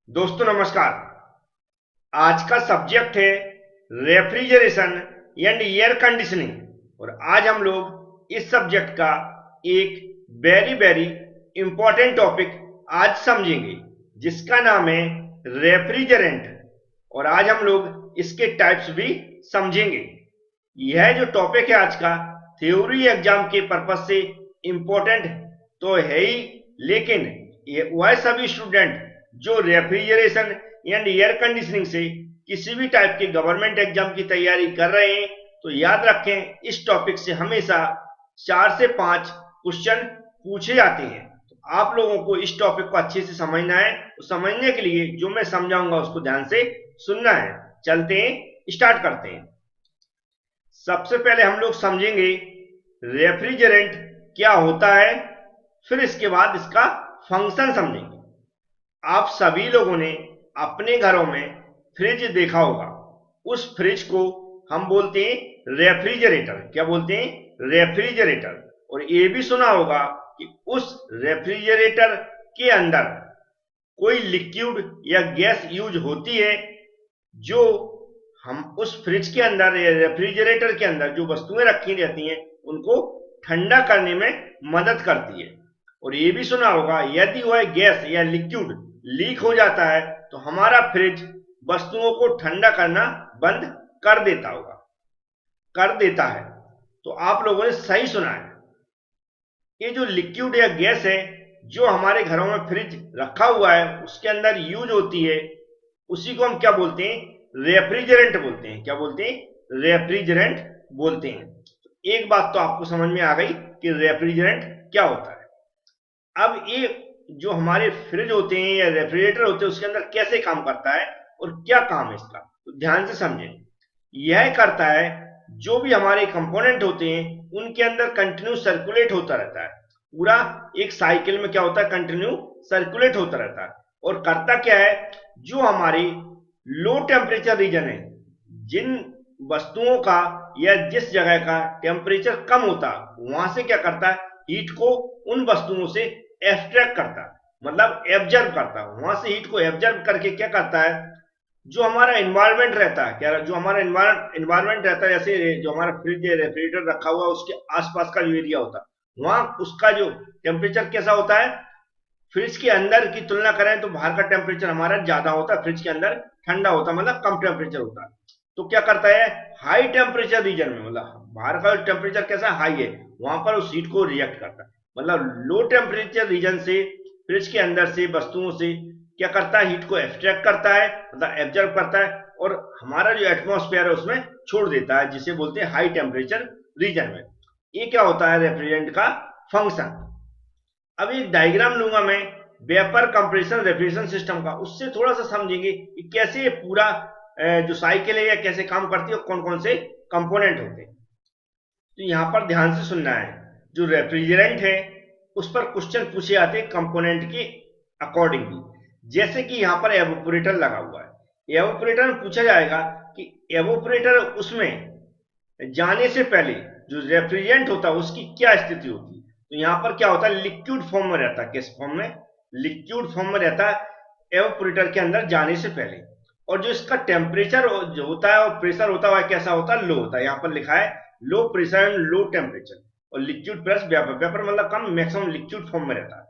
दोस्तों नमस्कार। आज का सब्जेक्ट है रेफ्रिजरेशन एंड एयर कंडीशनिंग और आज हम लोग इस सब्जेक्ट का एक वेरी वेरी इंपॉर्टेंट टॉपिक आज समझेंगे जिसका नाम है रेफ्रिजरेंट। और आज हम लोग इसके टाइप्स भी समझेंगे। यह जो टॉपिक है आज का थ्योरी एग्जाम के पर्पज से इंपॉर्टेंट तो है ही, लेकिन ये वह सभी स्टूडेंट जो रेफ्रिजरेशन एंड एयर कंडीशनिंग से किसी भी टाइप के गवर्नमेंट एग्जाम की तैयारी कर रहे हैं तो याद रखें इस टॉपिक से हमेशा 4 से 5 क्वेश्चन पूछे जाते हैं। तो आप लोगों को इस टॉपिक को अच्छे से समझना है। तो समझने के लिए जो मैं समझाऊंगा उसको ध्यान से सुनना है। चलते हैं, स्टार्ट करते हैं। सबसे पहले हम लोग समझेंगे रेफ्रिजरेंट क्या होता है, फिर इसके बाद इसका फंक्शन समझेंगे। आप सभी लोगों ने अपने घरों में फ्रिज देखा होगा। उस फ्रिज को हम बोलते हैं रेफ्रिजरेटर। क्या बोलते हैं? रेफ्रिजरेटर। और ये भी सुना होगा कि उस रेफ्रिजरेटर के अंदर कोई लिक्विड या गैस यूज होती है जो हम उस फ्रिज के अंदर या रेफ्रिजरेटर के अंदर जो वस्तुएं रखी रहती हैं उनको ठंडा करने में मदद करती है। और ये भी सुना होगा यदि वह गैस या लिक्विड लीक हो जाता है तो हमारा फ्रिज वस्तुओं को ठंडा करना बंद कर देता है। तो आप लोगों ने सही सुना है। ये जो लिक्विड या गैस है जो हमारे घरों में फ्रिज रखा हुआ है उसके अंदर यूज होती है, उसी को हम क्या बोलते हैं? रेफ्रिजरेंट बोलते हैं। क्या बोलते हैं? रेफ्रिजरेंट बोलते हैं। एक बात तो आपको समझ में आ गई कि रेफ्रिजरेंट क्या होता है। अब ये जो हमारे फ्रिज होते हैं या रेफ्रिजरेटर होते हैं उसके अंदर कैसे काम करता है और क्या काम है इसका, तो ध्यान से समझें। यह करता है जो भी हमारे कंपोनेंट होते हैं उनके अंदर कंटिन्यू सर्कुलेट होता रहता है। पूरा एक साइकिल में क्या होता है? कंटिन्यू सर्कुलेट होता रहता है। और करता क्या है? जो हमारी लो टेम्परेचर रीजन है, जिन वस्तुओं का या जिस जगह का टेम्परेचर कम होता वहां से क्या करता है? हीट को उन वस्तुओं से एक्सट्रैक्ट करता है, मतलब एब्जर्व करता है। वहां से हीट को एब्जर्व करके क्या करता है? जो हमारा एनवायरमेंट रहता है, क्या जो हमारा एनवायरमेंट रहता है, जैसे जो हमारा फ्रिज रेफ्रिजरेटर रखा हुआ है उसके आसपास का जो एरिया होता है वहां उसका जो टेम्परेचर कैसा होता है? फ्रिज के अंदर की तुलना करें तो बाहर का टेम्परेचर हमारा ज्यादा होता है, फ्रिज के अंदर ठंडा होता है, मतलब कम टेम्परेचर होता है। तो क्या करता है? हाई टेम्परेचर रीजन में, मतलब बाहर का टेम्परेचर कैसा हाई है वहां पर उस हीट को रिएक्ट करता है। मतलब लो टेम्परेचर रीजन से फ्रिज के अंदर से वस्तुओं से क्या करता है? हीट को एक्सट्रैक्ट करता है, मतलब एब्जर्व करता है और हमारा जो एटमॉस्फेयर है उसमें छोड़ देता है, जिसे बोलते हैं हाई टेम्परेचर रीजन में। ये क्या होता है रेफ्रिजरेंट का फंक्शन। अब एक डायग्राम लूंगा मैं वेपर कंप्रेशन रेफ्रिजरेशन सिस्टम का, उससे थोड़ा सा समझेंगे कि कैसे ये पूरा जो साइकिल है या कैसे काम करती है और कौन कौन से कंपोनेंट होते हैं। तो यहां पर ध्यान से सुनना है। जो रेफ्रिजरेंट है उस पर क्वेश्चन पूछे जाते हैं कंपोनेंट के अकॉर्डिंगली। जैसे कि यहां पर एवोपरेटर लगा हुआ है। एवोपरेटर में पूछा जाएगा कि एवोपरेटर उसमें जाने से पहले जो रेफ्रिजरेंट होता है उसकी क्या स्थिति होती है। तो यहां पर क्या होता है? लिक्विड फॉर्म में रहता है। किस फॉर्म में? लिक्विड फॉर्म में रहता है एवोपरेटर के अंदर जाने से पहले। और जो इसका टेम्परेचर जो होता है और प्रेशर होता है वह कैसा होता है? लो होता है। यहाँ पर लिखा है low pressure and low temperature. और लिक्विड प्लस वेपर, वेपर मतलब कम, मैक्सिमम लिक्विड फॉर्म में रहता है।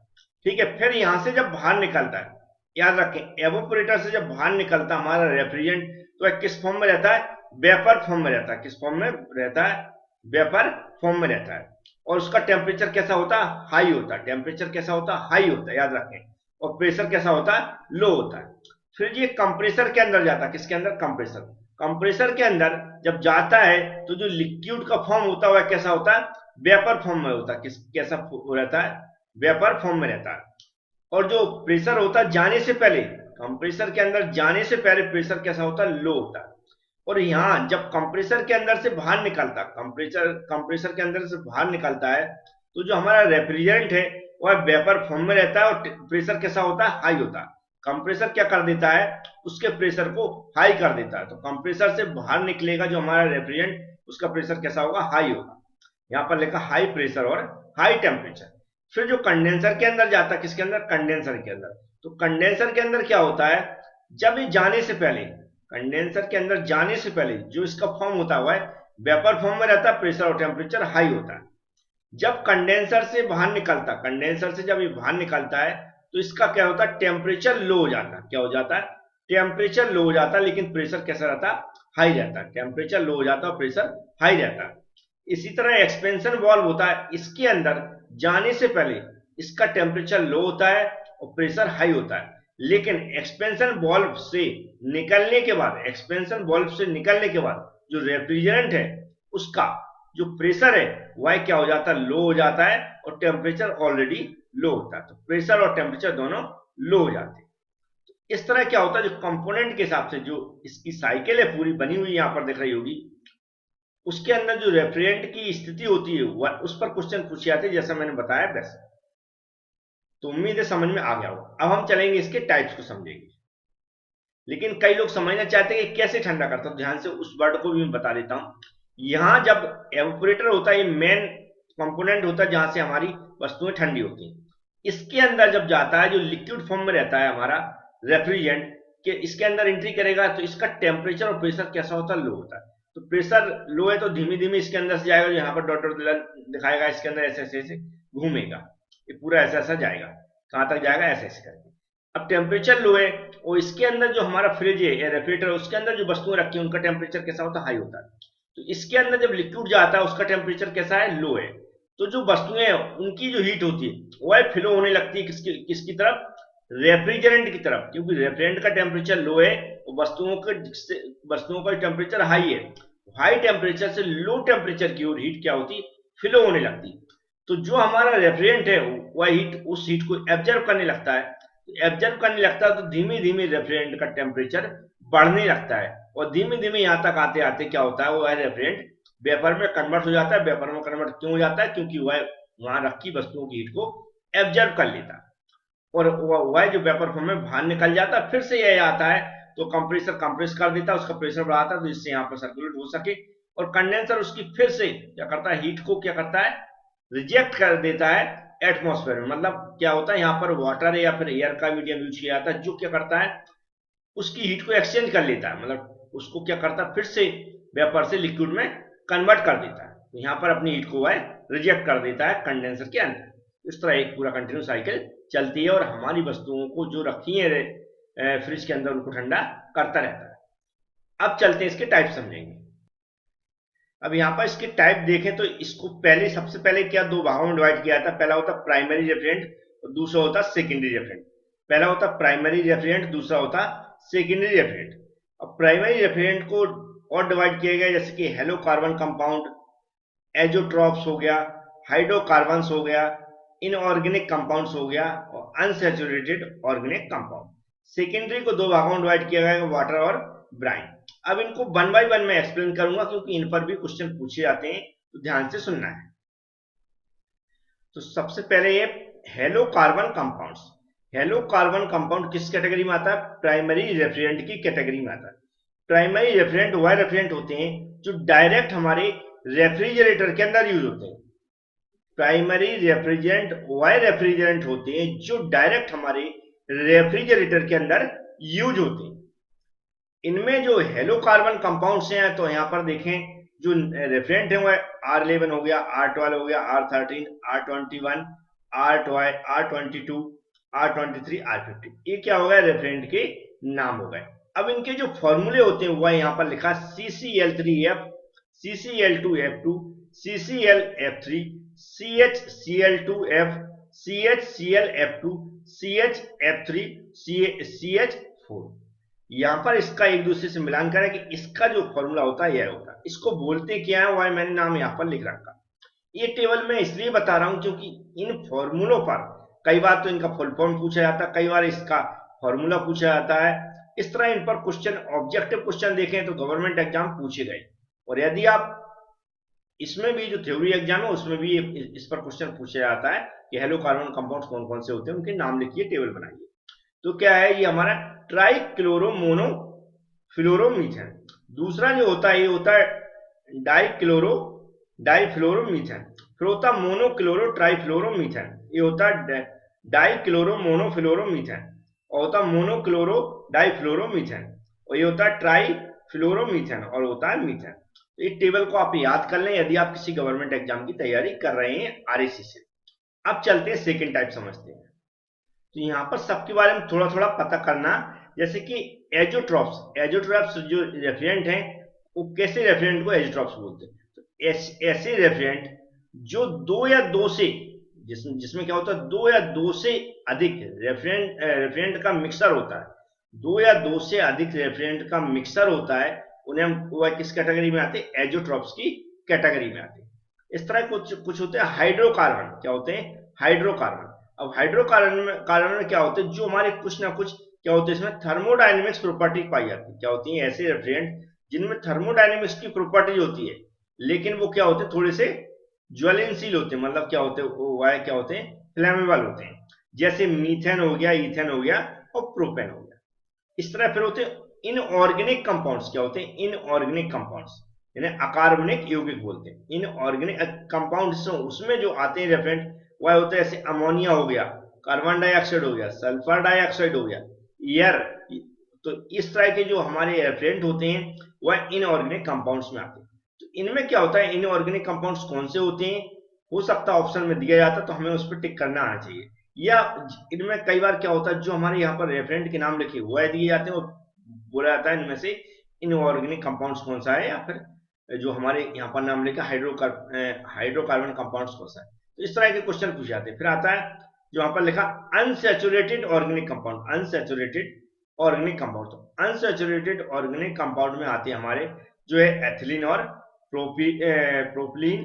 ठीक है। फिर यहां से जब बाहर निकलता है, याद रखें एवोपरेटर से जब बाहर निकलता है हमारा रेफ्रिजरेंट तो वह किस फॉर्म में रहता है? वेपर फॉर्म में रहता है। किस फॉर्म में रहता है? वेपर फॉर्म में रहता है। और उसका टेम्परेचर कैसा होता है? हाई होता है। टेम्परेचर कैसा होता है? हाई होता है, याद रखें। और प्रेशर कैसा होता है? लो होता है। फिर ये कंप्रेसर के अंदर जाता है। किसके अंदर? कंप्रेसर। कंप्रेसर के अंदर जब जाता है तो जो लिक्विड का फॉर्म होता है वह कैसा होता है? वेपर फॉर्म में होता है। किस कैसा रहता है? वेपर फॉर्म में रहता है। और जो प्रेशर होता है जाने से पहले, कंप्रेसर के अंदर जाने से पहले प्रेशर कैसा होता है? लो होता है। और यहां जब कंप्रेसर के अंदर से बाहर निकलता, कंप्रेसर के अंदर से बाहर निकलता है तो जो हमारा रेफ्रिजरेंट है वह वेपर फॉर्म में रहता है और प्रेशर कैसा होता है? हाई होता है। कंप्रेसर क्या कर देता है? उसके प्रेशर को हाई कर देता है। तो कंप्रेसर से बाहर निकलेगा जो हमारा रेफ्रिजरेंट उसका प्रेशर कैसा होगा? हाई होगा। यहाँ पर लिखा हाई प्रेशर और हाई टेम्परेचर। फिर जो कंडेंसर के अंदर जाता है, किसके अंदर, कंडेंसर के अंदर। तो कंडेंसर के अंदर क्या होता है, जब ये जाने से पहले, कंडेंसर के अंदर जाने से पहले जो इसका फॉर्म होता हुआ है वेपर फॉर्म में रहता है, प्रेशर और टेम्परेचर हाई होता है। जब कंडेंसर से बाहर निकलता, कंडेंसर से जब ये बाहर निकलता है तो इसका क्या होता है, टेम्परेचर लो हो जाता है। क्या हो जाता है, टेम्परेचर लो हो जाता है, लेकिन प्रेशर कैसा रहता है, हाई रहता है। टेम्परेचर लो हो जाता है और प्रेशर हाई रहता है। इसी तरह एक्सपेंशन वाल्व होता है, इसके अंदर जाने से पहले इसका टेम्परेचर लो होता है और प्रेशर हाई होता है, लेकिन एक्सपेंशन वाल्व से निकलने के बाद, एक्सपेंशन वाल्व से निकलने के बाद जो रेफ्रिजरेंट है उसका जो प्रेशर है वह क्या हो जाता है, लो हो जाता है और टेम्परेचर ऑलरेडी लो होता है। तो प्रेशर और टेम्परेचर दोनों लो हो जाते हैं। तो इस तरह क्या होता है, जो कंपोनेंट के हिसाब से जो इसकी साइकिल है पूरी बनी हुई यहां पर दिख रही होगी, उसके अंदर जो रेफ्रिजरेंट की स्थिति होती है वह उस पर क्वेश्चन पूछे जाते हैं, जैसा मैंने बताया वैसे। तो उम्मीद है समझ में आ गया होगा। अब हम चलेंगे इसके टाइप्स को समझेंगे। लेकिन कई लोग समझना चाहते हैं कि कैसे ठंडा करता हूं, ध्यान से उस वर्ड को भी मैं बता देता हूं। यहां जब एवापोरेटर होता है, ये मेन कंपोनेंट होता है जहां से हमारी वस्तुएं ठंडी होती हैं। इसके अंदर जब जाता है, जो लिक्विड फॉर्म में रहता है हमारा रेफ्रिजरेंट के, इसके अंदर एंट्री करेगा तो इसका टेम्परेचर और प्रेशर कैसा होता है, लो होता है। तो प्रेशर लो है तो धीमे धीमे इसके अंदर से जाएगा, यहाँ पर डॉट डॉट दिखाएगा, इसके अंदर ऐसे ऐसे घूमेगा, ये पूरा ऐसा ऐसा जाएगा, कहां तक जाएगा, ऐसे ऐसे करके। अब टेम्परेचर लो है और इसके अंदर जो हमारा फ्रिज है या रेफ्रिजरेटर है उसके अंदर जो वस्तुएं रखी है उनका टेम्परेचर कैसा होता है, हाई होता है। तो इसके अंदर जब लिक्विड जाता है उसका टेम्परेचर कैसा है, लो है। तो जो वस्तुएं हैं उनकी जो हीट होती है वह फ्लो होने लगती है किसकी तरफ, रेफ्रिजरेंट की तरफ, क्योंकि रेफ्रिजरेंट का टेम्परेचर लो है और वस्तुओं का टेम्परेचर हाई है। हाई टेम्परेचर से लो टेम्परेचर की ओर हीट क्या होती, फ्लो होने लगती। तो जो हमारा रेफ्रिजरेंट है वह हीट उस हीट को एब्जर्व करने लगता है। एब्जर्व करने लगता है तो धीमे धीमे रेफ्रिजरेंट का टेम्परेचर बढ़ने लगता है और धीमे धीमे यहां तक आते आते क्या होता है, वह रेफ्रिजरेंट वेपर में कन्वर्ट हो जाता है। वेपर में कन्वर्ट क्यों हो जाता है, क्योंकि वह वहां रखी वस्तुओं की हीट को एब्जर्व कर लेता है और वह जो वेपर फॉर्म में बाहर निकल जाता है। फिर से यह आता है तो कंप्रेसर कंप्रेस कर देता है, उसका प्रेशर बढ़ाता है तो जिससे यहाँ पर सर्कुलेट हो सके। और कंडेंसर उसकी फिर से क्या करता है, हीट को क्या करता है, रिजेक्ट कर देता है एटमॉस्फेयर में। मतलब क्या होता है, यहाँ पर वाटर या फिर एयर का मीडियम यूज किया जाता है, जो क्या करता है उसकी हीट को एक्सचेंज कर लेता है, मतलब उसको क्या करता है, फिर से वेपर से लिक्विड में कन्वर्ट कर देता है। तो यहाँ पर अपनी हीट को वह रिजेक्ट कर देता है कंडेंसर के अंदर। इस तरह एक पूरा कंटिन्यू साइकिल चलती है और हमारी वस्तुओं को जो रखी है फ्रिज के अंदर उनको ठंडा करता रहता है। अब चलते हैं इसके टाइप समझेंगे। अब यहाँ पर इसके टाइप देखें तो इसको पहले सबसे पहले क्या दो भागों में डिवाइड किया जाता है। पहला होता प्राइमरी रेफ्रिजरेंट और दूसरा होता सेकेंडरी रेफ्रिजरेंट। पहला होता प्राइमरी रेफ्रिजरेंट, दूसरा होता सेकेंडरी रेफ्रिजरेंट। अब प्राइमरी रेफ्रिजरेंट को और डिवाइड किया गया, जैसे कि हेलो कार्बन कंपाउंड, एजोट्रॉप्स हो गया, हाइड्रोकार्बन्स हो गया, इनऑर्गेनिक कंपाउंड्स हो गया और अनसैचुरेटेड ऑर्गेनिक कंपाउंड। सेकेंडरी को दो भागों में डिवाइड किया गया, वाटर और ब्राइन। अब इनको वन बाय वन मैं एक्सप्लेन करूंगा क्योंकि इन पर भी क्वेश्चन पूछे जाते हैं, तो ध्यान से सुनना है। तो सबसे पहले ये hello carbon compounds. Hello carbon compound किस कैटेगरी में आता है, प्राइमरी रेफ्रिजरेंट की कैटेगरी में आता है। प्राइमरी रेफ्रिजरेंट वह रेफ्रिजरेंट होते हैं जो डायरेक्ट हमारे रेफ्रिजरेटर के अंदर यूज होते हैं। प्राइमरी रेफ्रिजरेंट वह रेफ्रिजरेंट होते हैं जो डायरेक्ट हमारे रेफ्रिजरेटर के अंदर यूज होते हैं। इनमें जो हेलो कार्बन कंपाउंड्स हैं, तो यहां पर देखें जो रेफ्रिजरेंट है वह R11 हो गया, R12 हो गया, R13, R21, R22, R23, R50। ये क्या हो गया, रेफ्रिजरेंट के नाम हो गए। अब इनके जो फॉर्मूले होते हैं वह यहां पर लिखा CCl3F, CCl2F2, CClF3, CHCl2F, CHClF2, CHF3, CH4। यहां पर इसका एक दूसरे से मिलान करें कि इसका जो फॉर्मूला होता है यह होता है। इसको बोलते क्या है वह मैंने नाम यहां पर लिख रखा। ये टेबल मैं इसलिए बता रहा हूं क्योंकि इन फॉर्मूलों पर कई बार तो इनका फुल फॉर्म पूछा जाता है, कई बार इसका फॉर्मूला पूछा जाता है। इस तरह इन पर क्वेश्चन, ऑब्जेक्टिव क्वेश्चन देखें तो गवर्नमेंट एग्जाम पूछे गए। और यदि आप इसमें भी जो थ्योरी एग्जाम है उसमें भी इस पर क्वेश्चन पूछा जाता है कि हेलो कार्बन कंपाउंड कौन कौन से होते हैं, उनके नाम लिखिए, टेबल बनाइए। तो क्या है, ये हमारा ट्राइक्लोरोमोनोफ्लोरोमीथेन। दूसरा जो होता है ये होता है डाइफ्लोरोमीथेन। फिर होता मोनोक्लोरो ट्राइफ्लोरोमीथेन। ये होता है डाइक्लोरोमोनोफ्लोरोमीथेन, और होता है मोनोक्लोरो डाइफ्लोरोमीथेन, और ये होता है ट्राईफ्लोरोमीथेन, और होता है मीथेन। तो इस टेबल को आप याद कर लें यदि आप किसी गवर्नमेंट एग्जाम की तैयारी कर रहे हैं आरएसी से। अब चलते हैं सेकेंड टाइप समझते हैं। तो यहाँ पर सबके बारे में थोड़ा थोड़ा पता करना, जैसे कि एजोट्रॉप्स जो रेफरेंट हैं वो कैसे रेफरेंट को एजोट्रॉप्स बोलते हैं। तो ऐसे रेफरेंट जो दो या दो से जिसमें क्या होता है, दो या दो से अधिक रेफरेंट का मिक्सर होता है, दो या दो से अधिक रेफरेंट का मिक्सर होता है, उन्हें हम वह किस कैटेगरी में आते हैं, एजोट्रॉप्स की कैटेगरी में आते हैं। इस तरह कुछ होते हैं हाइड्रोकार्बन, क्या होते हैं, हाइड्रोकार्बन। अब हाइड्रोकार्बन में क्या होते हैं, जो हमारे कुछ ना कुछ क्या होते हैं इसमें थर्मोडायनेमिक्स प्रॉपर्टी पाई जाती है। क्या होती है, ऐसे रेफ्रिजरेंट जिनमें थर्मोडायनेमिक्स की प्रॉपर्टी होती है, लेकिन वो क्या होते हैं, थोड़े से ज्वलनशील होते हैं, मतलब क्या होते हैं, वो क्या होते हैं, फ्लेमेबल होते हैं, जैसे मीथेन हो गया, ईथेन हो गया और प्रोपेन हो गया। इस तरह फिर होते हैं इनऑर्गेनिक कंपाउंड्स, क्या होते हैं, इनऑर्गेनिक कंपाउंड्स, यानी अकार्बनिक यौगिक बोलते हैं। इनऑर्गेनिक कंपाउंड्स उसमें जो आते हैं रेफ्रिजरेंट वह होते हैं, जैसे अमोनिया हो गया, कार्बन डाइऑक्साइड हो गया, सल्फर डाइऑक्साइड हो गया, एयर। तो इस तरह के जो हमारे रेफ्रिजरेंट होते हैं वह इनऑर्गेनिक कंपाउंड्स में आते हैं। तो इनमें क्या होता है, इनऑर्गेनिक कंपाउंड्स कौन से होते हैं, हो सकता है ऑप्शन में दिया जाता, तो हमें उस पर टिक करना आना चाहिए। या इनमें कई बार क्या होता है, जो हमारे यहाँ पर रेफ्रिजरेंट के नाम लिखे हुए दिए जाते हैं, और बोला जाता है इनमें से इनऑर्गेनिक कंपाउंड्स कौन सा है, या फिर जो हमारे यहाँ पर नाम लिखा हाइड्रोकार्बन कंपाउंड्स कौन सा है। तो इस तरह के क्वेश्चन पूछे जाते हैं। फिर आता है जो यहाँ पर लिखा unsaturated organic compound, unsaturated organic compound. तो अनसैचुरेटेड ऑर्गेनिक कंपाउंड में आते हैं हमारे जो है एथिलीन और प्रोपिलीन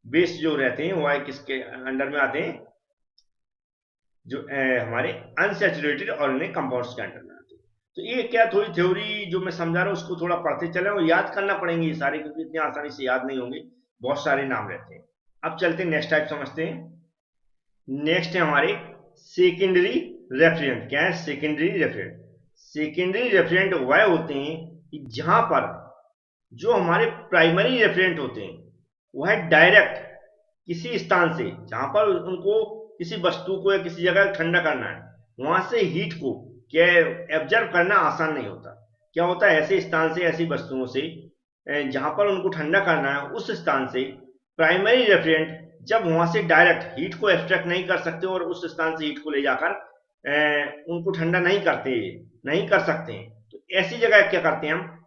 बेस जो रहते हैं, वह किसके अंडर में आते हैं, जो हमारे अनसैचुरेटेड ऑर्गेनिक कंपाउंड्स के अंडर में आते हैं। तो ये क्या थोड़ी थ्योरी जो मैं समझा रहा हूँ उसको थोड़ा पढ़ते चले और याद करना पड़ेंगे ये सारे, क्योंकि इतनी आसानी से याद नहीं होंगे, बहुत सारे नाम रहते हैं। अब चलते हैं नेक्स्ट टाइप समझते हैं। नेक्स्ट है हमारे सेकेंडरी रेफ्रिजरेंट। क्या है सेकेंडरी रेफ्रिजरेंट? सेकेंडरी रेफ्रिजरेंट वह होते हैं कि जहां पर जो हमारे प्राइमरी रेफ्रिजरेंट होते हैं वह डायरेक्ट किसी स्थान से, जहां पर उनको किसी वस्तु को या किसी जगह ठंडा करना है, वहां से हीट को क्या एब्जर्व करना आसान नहीं होता। क्या होता है, ऐसे स्थान से, ऐसी वस्तुओं से जहां पर उनको ठंडा करना है, उस स्थान से प्राइमरी रेफ्रिजरेंट जब वहां से डायरेक्ट हीट को एक्सट्रैक्ट नहीं कर सकते और उस स्थान से हीट को ले जाकर उनको ठंडा नहीं कर सकते हैं, तो ऐसी जगह क्या करते हैं हम,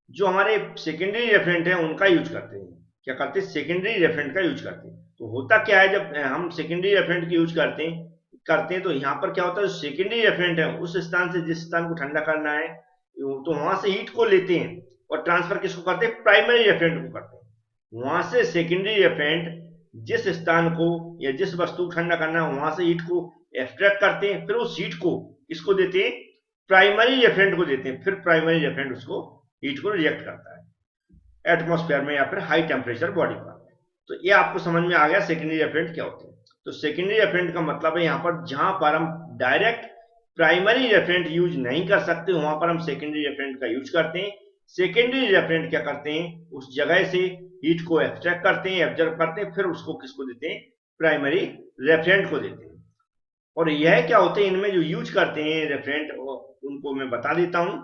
जो हमारे सेकेंडरी रेफ्रिजरेंट है उनका यूज करते हैं। क्या करते हैं, सेकेंडरी रेफ्रिजरेंट का यूज करते हैं। तो होता क्या है, जब हम सेकेंडरी रेफ्रिजरेंट की यूज करते हैं तो यहाँ पर क्या होता है, सेकेंडरी रेफ्रिजरेंट है उस स्थान से जिस स्थान को ठंडा करना है, तो वहां से हीट को लेते हैं और ट्रांसफर किसको करते हैं, प्राइमरी रेफ्रिजरेंट को करते हैं। वहां से सेकेंडरी रेफ्रिजरेंट जिस स्थान को या जिस वस्तु को ठंडा करना है वहां से हीट को एक्सट्रैक्ट करते हैं, फिर उस हीट को किसको देते हैं, प्राइमरी रेफ्रिजरेंट को देते हैं। फिर प्राइमरी रेफ्रिजरेंट उसको हीट को रिजेक्ट करता है एटमॉस्फेयर में या फिर हाई टेम्परेचर बॉडी पर। तो ये आपको समझ में आ गया सेकेंडरी रेफ्रिजरेंट क्या होते हैं। तो सेकेंडरी रेफ्रिजरेंट का मतलब है यहाँ पर जहां पर हम डायरेक्ट प्राइमरी रेफ्रिजरेंट यूज नहीं कर सकते वहां पर हम सेकेंडरी रेफ्रिजरेंट का यूज करते हैं। सेकेंडरी रेफ्रिजरेंट क्या करते हैं, उस जगह से हीट को एक्सट्रैक्ट करते हैं, एब्जॉर्ब करते हैं, फिर उसको किसको देते हैं, प्राइमरी रेफ्रिजरेंट को देते हैं। और यह क्या होते हैं, इनमें जो यूज करते हैं रेफ्रिजरेंट उनको मैं बता देता हूं।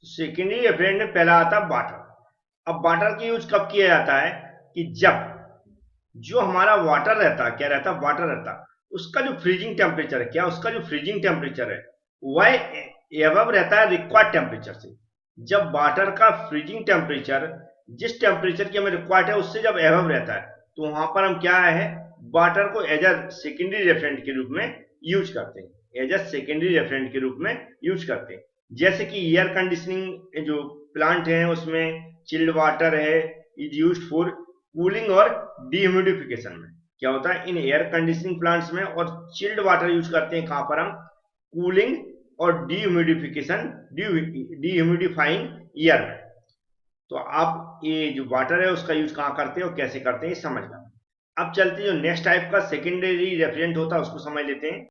सेकेंडरी रेफ्रिजरेंट में पहला आता है वाटर। अब वाटर की यूज कब किया जाता है, कि जब जो हमारा वाटर रहता है, क्या रहता है, वाटर रहता है, उसका जो फ्रीजिंग टेम्परेचर है, क्या उसका जो फ्रीजिंग टेम्परेचर है वह एबव रहता है रिक्वायर्ड टेम्परेचर से। जब वाटर का फ्रीजिंग टेम्परेचर जिस टेम्परेचर की हमें रिक्वायर्ड है उससे जब एबव रहता है, तो वहां पर हम क्या है, वाटर को एज अ सेकेंडरी रेफ्रिजरेंट के रूप में यूज करते हैं, एज अ सेकेंडरी रेफ्रिजरेंट के रूप में यूज करते हैं। जैसे कि एयर कंडीशनिंग जो प्लांट है उसमें चिल्ड वाटर है, इज यूज्ड फॉर कूलिंग और डिह्यूमिडिफिकेशन में। क्या होता है, इन एयर कंडीशनिंग प्लांट्स में और चिल्ड वाटर यूज करते हैं कहां पर हम, कूलिंग और डिह्यूमिडिफाइंग एयर में। तो आप ये जो वाटर है उसका यूज कहां करते हैं और कैसे करते हैं समझना। अब चलते हैं जो नेक्स्ट टाइप का सेकेंडरी रेफ्रिजरेंट होता है उसको समझ लेते हैं।